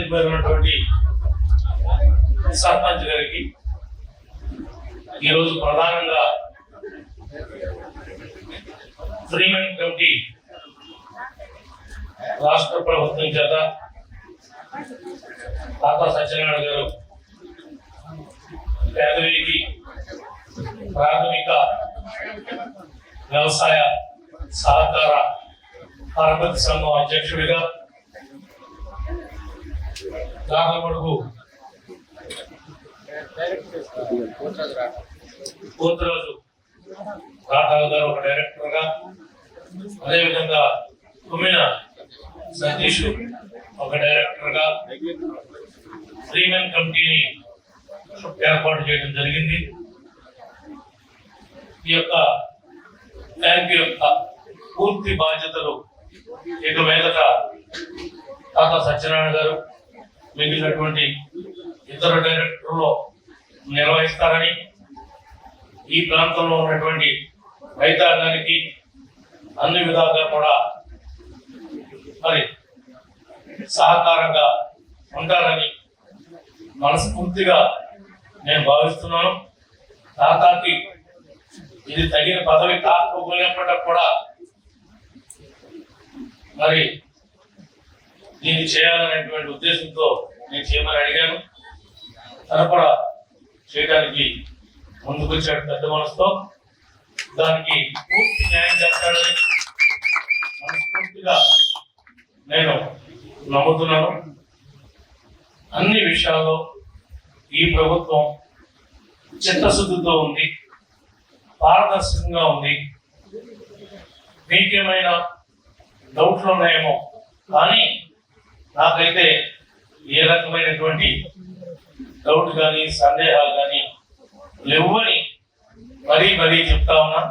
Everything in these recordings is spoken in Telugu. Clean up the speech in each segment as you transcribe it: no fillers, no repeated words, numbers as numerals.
వేదిక మీద ఉన్నటువంటి సర్పంచ్ గారికి ఈరోజు ప్రధానంగా ఫ్రీమెన్ కమిటీ రాష్ట్ర ప్రభుత్వం చేత తాతా సత్యనారాయణ గారు పేదవేదికి ప్రాథమిక వ్యవసాయ సహకార పరపతి సంఘం అధ్యక్షుడిగా దానమడుగు పోతురాజు రాఘవ్ గారు ఒక డైరెక్టర్ గా, అదేవిధంగా కుమిన సతీష్ ఒక డైరెక్టర్ గా ఫ్రీమెన్ కమిటీని ఏర్పాటు చేయడం జరిగింది. ఈ యొక్క బ్యాంక్ యొక్క పూర్తి బాధ్యతలు ఇక మీదట తాతా సత్యనారాయణ గారు మిగిలినటువంటి ఇతర డైరెక్టర్లు నిర్వహిస్తారని, ఈ ప్రాంతంలో ఉన్నటువంటి రైతాంగానికి అన్ని విధాలుగా కూడా మరి సహకారంగా ఉంటారని మనస్ఫూర్తిగా నేను భావిస్తున్నాను. తాతాకి ఇది తగిన పదవి కాకపోయినప్పటికీ కూడా మరి దీన్ని చేయాలనేటువంటి ఉద్దేశంతో నేను చేయమని అడిగాను. తను కూడా చేయడానికి ముందుకొచ్చాడు పెద్ద మనసుతో. దానికి పూర్తి న్యాయం చేస్తాడని మనస్ఫూర్తిగా నేను నమ్ముతున్నాను. అన్ని విషయాల్లో ఈ ప్రభుత్వం చిత్తశుద్ధితో ఉంది, పారదర్శకంగా ఉంది. మీకేమైనా డౌట్లు ఉన్నాయేమో, కానీ నాకైతే ఏ రకమైనటువంటి డౌట్ కానీ సందేహాలు కానీ లేవని మరీ చెప్తా ఉన్నా.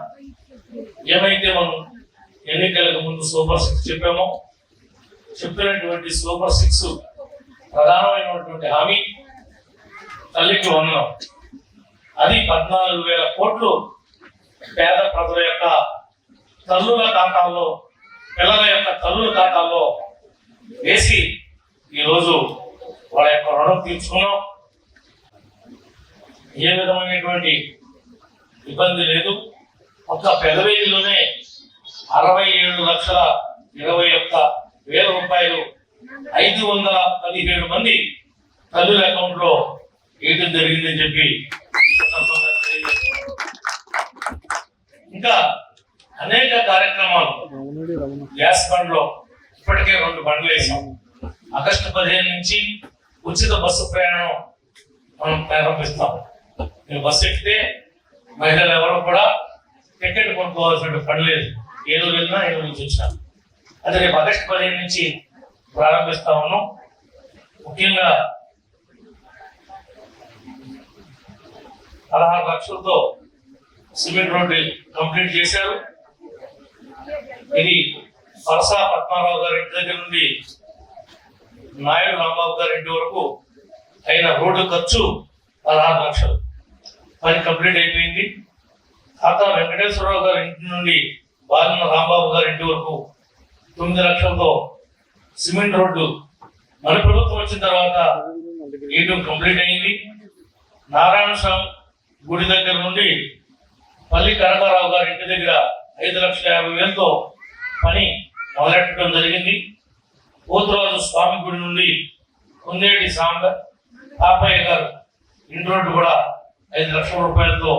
ఏమైతే మనం ఎన్నికలకు ముందు సూపర్ 6 చెప్పామో, చెప్పినటువంటి సూపర్ 6 ప్రధానమైనటువంటి హామీ తల్లికి వందనం. అది 14,000 కోట్లు పేద ప్రజల యొక్క తల్లుల ఖాతాల్లో, పిల్లల యొక్క తల్లుల ఖాతాల్లో వేసి ఈరోజు వాళ్ళ యొక్క రుణం తీర్చుకున్నాం. ఏ విధమైనటువంటి ఇబ్బంది లేదు. ఒక్క పెదవేదిలోనే 67,21,000 రూపాయలు 517 మంది తల్లుల అకౌంట్ లో వేయడం జరిగిందని చెప్పి ఇంకా అనేక కార్యక్రమాలు. గ్యాస్ బండ్ లో ఇప్పటికే 2 బండ్లు వేసాం. ఆగస్టు 15 నుంచి ఉచిత బస్సు ప్రయాణం మనం ప్రారంభిస్తాం. మీరు బస్సు ఎక్కితే మహిళలు ఎవరు కూడా టికెట్ కొనుక్కోవాల్సిన పని లేదు. ఏదో వెళ్ళినా ఏదో నుంచి వచ్చినా. అదే రేపు ఆగస్టు 15 నుంచి ప్రారంభిస్తా ఉన్నాం. ముఖ్యంగా 16 లక్షలతో సిమెంట్ రోడ్డు కంప్లీట్ చేశారు. ఇది పరసా పద్మారావు గారి ఇంటి దగ్గర నుండి నాయుడు రాంబాబు గారి ఇంటి వరకు అయిన రోడ్డు ఖర్చు 16 లక్షలు. పని కంప్లీట్ అయిపోయింది. తాతా వెంకటేశ్వరరావు గారి ఇంటి నుండి బాలిన రాంబాబు గారి ఇంటి వరకు 9 లక్షలతో సిమెంట్ రోడ్డు మన ప్రభుత్వం వచ్చిన తర్వాత వేయడం కంప్లీట్ అయింది. నారాయణ స్వామి గుడి దగ్గర నుండి పల్లి కనకారావు గారి ఇంటి దగ్గర 5,50,000తో పని మొదలెట్టడం జరిగింది. పోతురాజు స్వామి గుడి నుండి కుందేటి పాపయ్య గారు ఇంటి రోడ్డు కూడా 5 లక్షల రూపాయలతో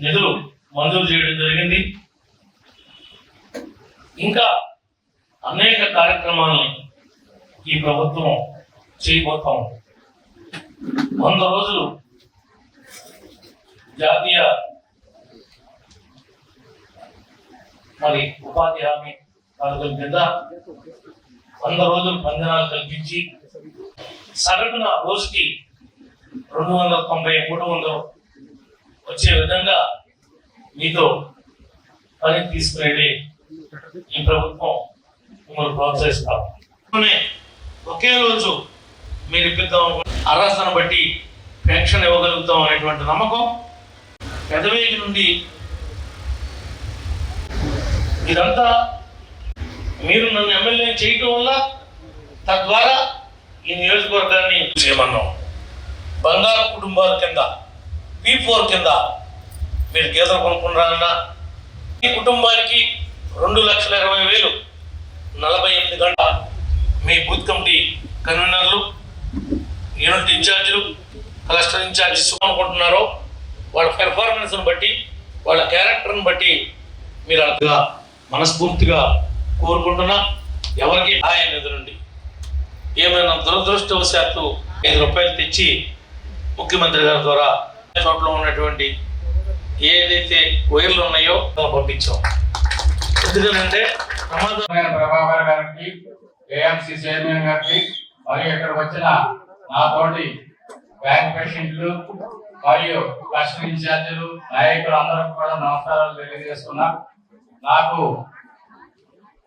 నిధులు మంజూరు చేయడం జరిగింది. ఇంకా అనేక కార్యక్రమాలను ఈ ప్రభుత్వం చేయబోతాం. 100 రోజులు జాతీయ మరి ఉపాధి హామీ పథకం కింద 100 రోజులు బంధనాలు కల్పించి సగటున రోజుకి 290-300 వచ్చే విధంగా మీతో పని తీసుకునేది ఈ ప్రభుత్వం మిమ్మల్ని ప్రోత్సహిస్తాం. ఒకే రోజు మీరు ఇప్పిద్దాం, అర్హతను బట్టి పెన్షన్ ఇవ్వగలుగుతాం అనేటువంటి నమ్మకం పెదవేగి నుండి. ఇదంతా మీరు నన్ను ఎమ్మెల్యే చేయటం వల్ల, తద్వారా ఈ నియోజకవర్గాన్ని చేయమన్నాం. బంగారు కుటుంబాల కింద P4 కింద మీరు గీతలు కొనుక్కున్నారన్నా ఈ కుటుంబానికి 2,20,000 48 గంటల మీ బూత్ కమిటీ కన్వీనర్లు, యూనిట్ ఇన్ఛార్జీలు, క్లస్టర్ ఇన్ఛార్జెస్ అనుకుంటున్నారో వాళ్ళ పెర్ఫార్మెన్స్ని బట్టి, వాళ్ళ క్యారెక్టర్ని బట్టి మీరు అలా మనస్ఫూర్తిగా కోరుకుంటున్నా. ఎవరికి ఆయన ఎదురండి ఏమైనా దురదృష్టవశాత్తు ₹5 తెచ్చి ముఖ్యమంత్రి గారి ద్వారా చోట్ల ఉన్నటువంటి ఏదైతే వైర్లు ఉన్నాయో పంపించాం. ఎందుకంటే ప్రమాదమైన ప్రభాకర్ గారికి, ఏఎంసీ చైర్మన్ గారికి, మరియు ఇక్కడికి వచ్చిన నాతోటి బ్యాంక్ పేషెంట్లు మరియు క్లస్టర్ ఇన్ఛార్జీలు, నాయకులు అందరికి కూడా నమస్కారాలు తెలియజేస్తున్నా.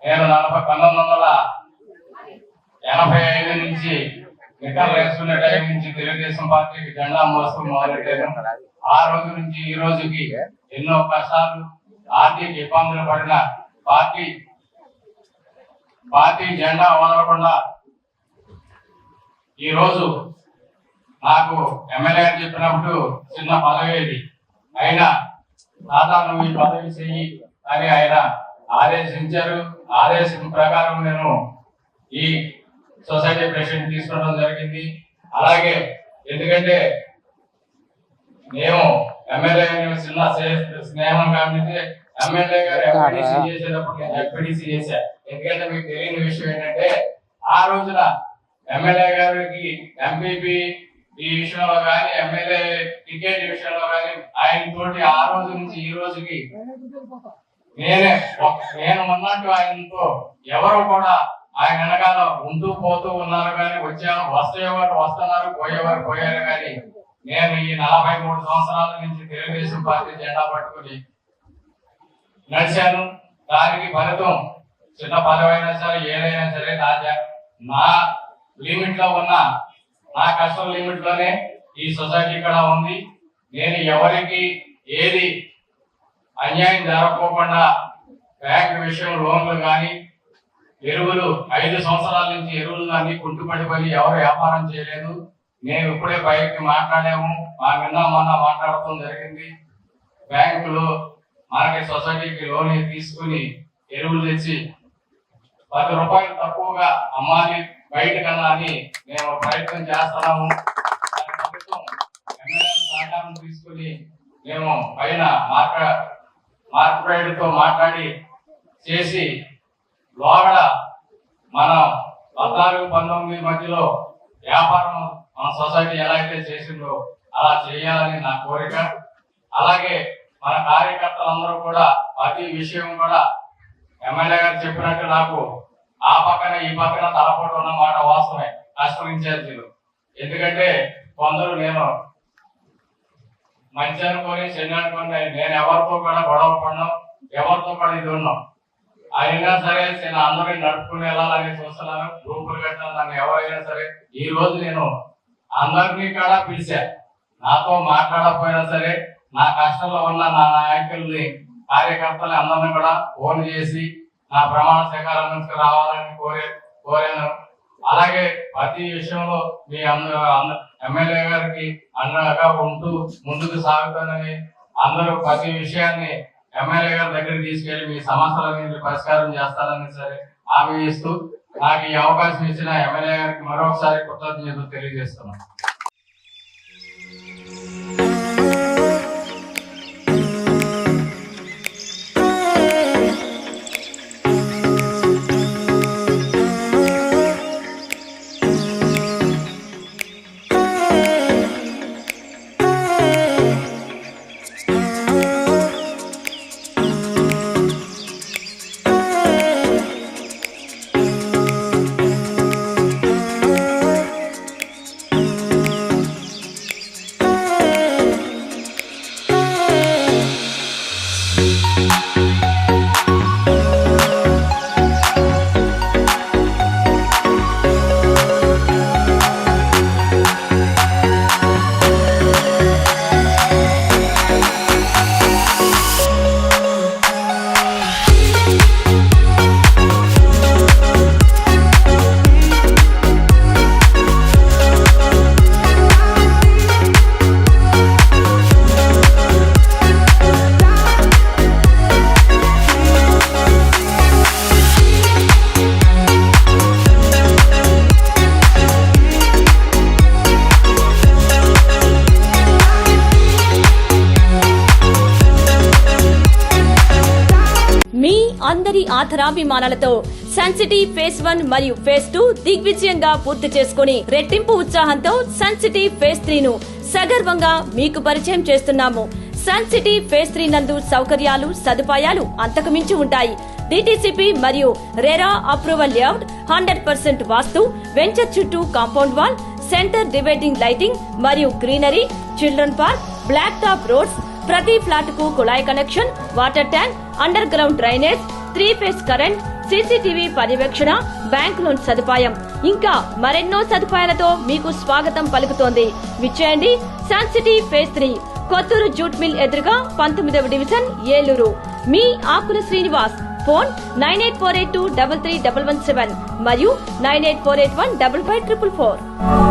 నేను 1985 నుంచి రిటైర్ వేసుకునే టైం నుంచి తెలుగుదేశం పార్టీకి జెండా మోస్తూ మొదలెట్టాను. ఆ రోజు నుంచి ఈ రోజుకి ఎన్నో కష్టాలు, ఆర్థిక ఇబ్బందులు పడిన పార్టీ జెండా వదలకుండా ఈ రోజు నాకు ఎమ్మెల్యే చెప్పినప్పుడు చిన్న పదవి అయినా దాదా నువ్వు ఈ పదవి చెయ్యి అని ఆయన ఆదేశించారు. ఆదేశం ప్రకారం నేను ఈ సొసైటీ ప్రెసిడెంట్ తీసుకోవడం జరిగింది. అలాగే ఎందుకంటే మేము ఎమ్మెల్యే చిన్న స్నేహం కాబట్టి ఎమ్మెల్యే గారు ఎంపీడీసీ చేసేటప్పుడు నేను ఎంపీడీసీ చేశా. ఎందుకంటే మీకు తెలియని విషయం ఏంటంటే ఆ రోజున ఎమ్మెల్యే గారికి ఎంపీపీ ఈ విషయంలో కానీ, ఎమ్మెల్యే టికెట్ విషయంలో కానీ ఆయన తోటి ఆ రోజు నుంచి ఈ రోజుకి నేను ఉన్నట్టు ఆయనతో ఎవరు కూడా ఆయన వెనకాల ఉంటూ పోతూ ఉన్నారు కానీ వచ్చేవారు వస్తున్నారు, పోయేవారు పోయారు. కానీ నేను ఈ 43 సంవత్సరాల నుంచి తెలుగుదేశం పార్టీ జెండా పట్టుకుని నడిచాను. దానికి ఫలితం చిన్న పదవైనా సరే ఏదైనా సరే నా లిమిట్ లో ఉన్న, నా కష్టం లిమిట్ లోనే ఈ సొసైటీ కూడా ఉంది. నేను ఎవరికి ఏది అన్యాయం జరగకోకుండా బ్యాంక్ విషయం లోన్లు కానీ, ఎరువులు 5 సంవత్సరాల నుంచి ఎరువులు కానీ కుంటుపడిపోయి ఎవరు వ్యాపారం చేయలేదు. నేను ఇప్పుడే బయటకి మాట్లాడాము, మా మొన్న మాట్లాడటం జరిగింది. బ్యాంకులు మనకి సొసైటీకి లోన్ తీసుకుని ఎరువులు తెచ్చి ₹10 తక్కువగా అమ్మాలి బయట కన్నా అని మేము ప్రయత్నం చేస్తున్నాము. సహకారం తీసుకుని మేము పైన మార్కెట్ తో మాట్లాడి చేసి లోగడ మనం 14-19 మధ్యలో వ్యాపారం మన సొసైటీ ఎలా అయితే చేసిందో అలా చేయాలని నా కోరిక. అలాగే మన కార్యకర్తలందరూ కూడా ప్రతి విషయం కూడా ఎమ్మెల్యే గారు చెప్పినట్టు నాకు ఆ పక్కన ఈ పక్కన తలపోటు ఉన్నమాట వాస్తవమే, క్లస్టర్ ఇన్ఛార్జీలు. ఎందుకంటే కొందరు నేను మంచి అనుకొని చెడు అనుకొని నేను ఎవరితో కూడా గొడవ పడినాం, ఎవరితో కూడా ఇది ఉన్నాం. అయినా సరే నేను అందరినీ నడుపుకుని వెళ్ళాలని చూస్తున్నాను. గ్రూపులు కట్టిన నన్ను ఎవరైనా సరే ఈ రోజు నేను అందరినీ కూడా పిలిచా. నాతో మాట్లాడకపోయినా సరే నా కష్టంలో ఉన్న నా నాయకుల్ని, కార్యకర్తలు అందరినీ కూడా ఫోన్ చేసి నా ప్రమాణ స్వీకారానికి రావాలని కోరాను. అలాగే ప్రతి విషయంలో మీ ఎమ్మెల్యే గారికి అండగా ఉంటూ ముందుకు సాగుతానని, అందరూ ప్రతి విషయాన్ని ఎమ్మెల్యే గారి దగ్గరికి తీసుకెళ్లి మీ సమస్యలన్నింటినీ పరిష్కారం చేస్తారని సరే హామీ ఇస్తూ నాకు ఈ అవకాశం ఇచ్చిన ఎమ్మెల్యే గారికి మరొకసారి కృతజ్ఞతలు తెలియజేస్తున్నాను. మంది ఆధారాభిమానాలతో సన్ సిటీ ఫేజ్ 1 మరియు ఫేజ్ 2 దిగ్విజయంగా పూర్తి చేసుకుని రెట్టింపు ఉత్సాహంతో సన్ సిటీ ఫేజ్ 3 ను సగర్వంగా మీకు పరిచయం చేస్తున్నాము. సన్ సిటీ ఫేజ్ 3 నందు సౌకర్యాలు సదుపాయాలు అంతకుమించి ఉంటాయి. DTCP మరియు RERA approval layout, 100% vastu, venture చుట్టూ compound wall, centre dividing lighting మరియు greenery, children park, black top roads, ప్రతి ఫ్లాట్ కు కుళాయి connection, water tank, underground drainage, 3 phase current, CCTV పర్యవేక్షణ, బ్యాంక్ లోన్ సదుపాయం ఇంకా మరెన్నో సదుపాయాలతో మీకు స్వాగతం పలుకుతోంది. విచ్చేయండి sun city phase 3, Kotturu jute mill ఎదురుగా 19వ డివిజన్, ఏలూరు. మీ ఆకుల శ్రీనివాస్. ఫోన్ 9848233117 మరియు 9848155544.